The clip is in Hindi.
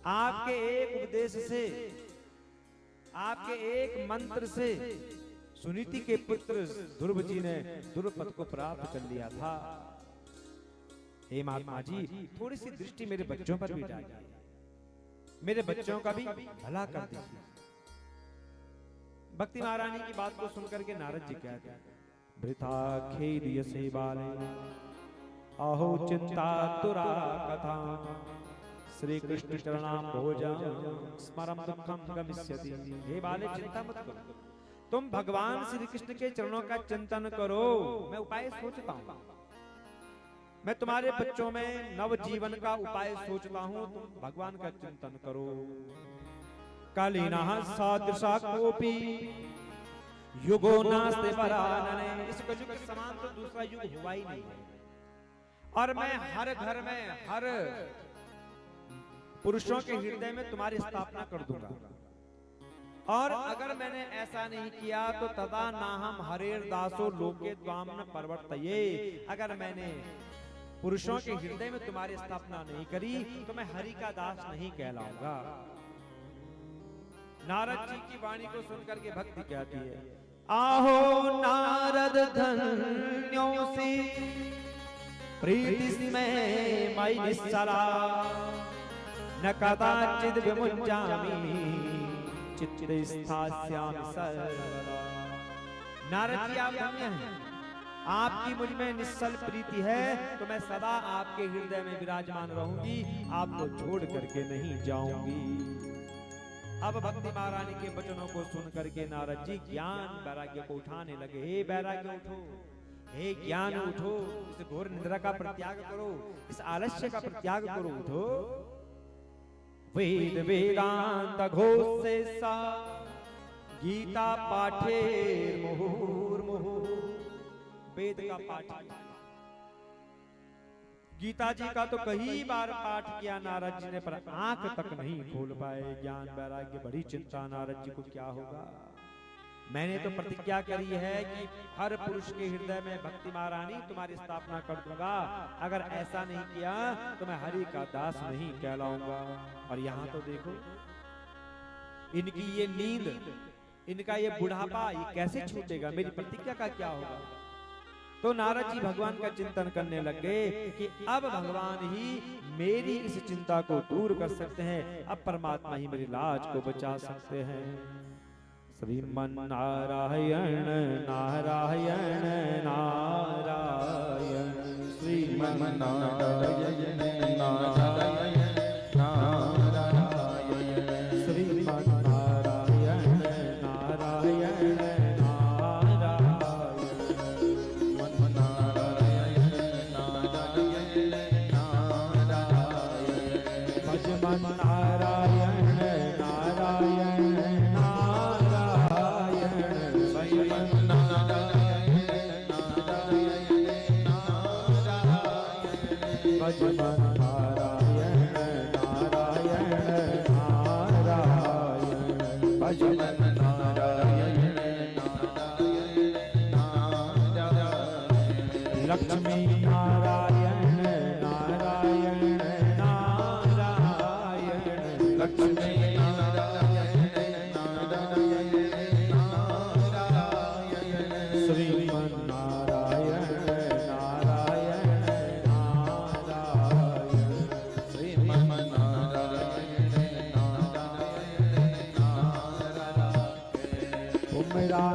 आपके एक उपदेश से, आपके एक मंत्र से सुनीति के पुत्र ध्रुव जी ने ध्रुव पद को प्राप्त कर लिया था। हे महात्मा जी, थोड़ी सी दृष्टि मेरे बच्चों पर भी डालिए, मेरे बच्चों का भी भला कर दीजिए। भक्ति महारानी की बात को सुनकर के नारद जी कहते हैं, वृथा खेदयसे बाले अहो चिंता तुरा कथा श्री कृष्ण चरणाम भोजम स्मरम दुखम गमिष्यति। हे बाले, चिंता मत करो, तुम भगवान श्री कृष्ण के चरणों का चिंतन करो। मैं उपाय सोचता हूं, मैं तुम्हारे बच्चों में नव जीवन का उपाय सोचता हूं, तुम भगवान का चिंतन करो। कालीना सादृशा कोपी युगो नास्ते परानने। इस कलयुग के समान तो दूसरा युग हुआ ही नहीं है। और मैं हर घर में, हर पुरुषों के हृदय में तुम्हारी स्थापना कर दूंगा। और अगर मैंने ऐसा नहीं किया तो तदा नाहम हरेर दासो लोके त्वाम न परवर्तये। अगर मैंने पुरुषों के हृदय में तुम्हारी स्थापना नहीं करी तो मैं हरि का दास नहीं कहलाऊंगा। नारद जी की वाणी को सुनकर के भक्ति कहती है, आहो नारद धन्यों से प्रीति में मई निस्सरा न कदाचिद विमुञ्चामि चित्ते स्थास्यामि सर्वदा। नारद जी, आप धन्य हैं, आपकी मुझ में निश्चल प्रीति है तो मैं सदा आपके हृदय में विराजमान रहूंगी, आपको छोड़ करके नहीं जाऊंगी। अब भक्ति महारानी के वचनों को सुन करके नारद जी ज्ञान वैराग्य को उठाने लगे। हे वैराग्य उठो, हे ज्ञान उठो, इस घोर निद्रा का परित्याग करो, इस आलस्य का परित्याग करो, उठो। वेद वेदांत घोषे सा गीता पाठे मुहुर्मुहु। वेद का पाठ, गीता जी का तो कई बार पाठ किया नारद जी ने, पर आंख तक नहीं खोल पाए। ज्ञान वैराग्य, बड़ी चिंता नारद जी को क्या होगा। मैंने तो प्रतिज्ञा करी है कि हर पुरुष के हृदय में भक्ति महारानी तुम्हारी स्थापना कर दूंगा। अगर ऐसा नहीं किया तो मैं हरि का दास नहीं कहलाऊंगा। और यहाँ तो देखो, इनकी ये नींद, इनका ये बुढ़ापा, ये कैसे छूटेगा, मेरी प्रतिज्ञा का क्या होगा। तो नारद जी भगवान का चिंतन करने लग गए कि अब भगवान ही मेरी इस चिंता को दूर कर सकते हैं, अब परमात्मा ही मेरी लाज को बचा सकते हैं। श्रीमन नारायण नारायण नारायण, श्रीमन नारायण नारायण नारायण, श्रीमन नारायण नारायण नारायण नारायण नारायण, श्रीमन नारायण नारायण नारायण, भजमन नारायण नारायण नारायण, भजमन नारायण नारायण नारायण, लक्ष्मी नारायण नारायण लक्ष्मी नारायण नारायण नारायण, श्रीमन नारायण नारायण नारायण, श्रीमन नारायण नारायण नारायण, मेरा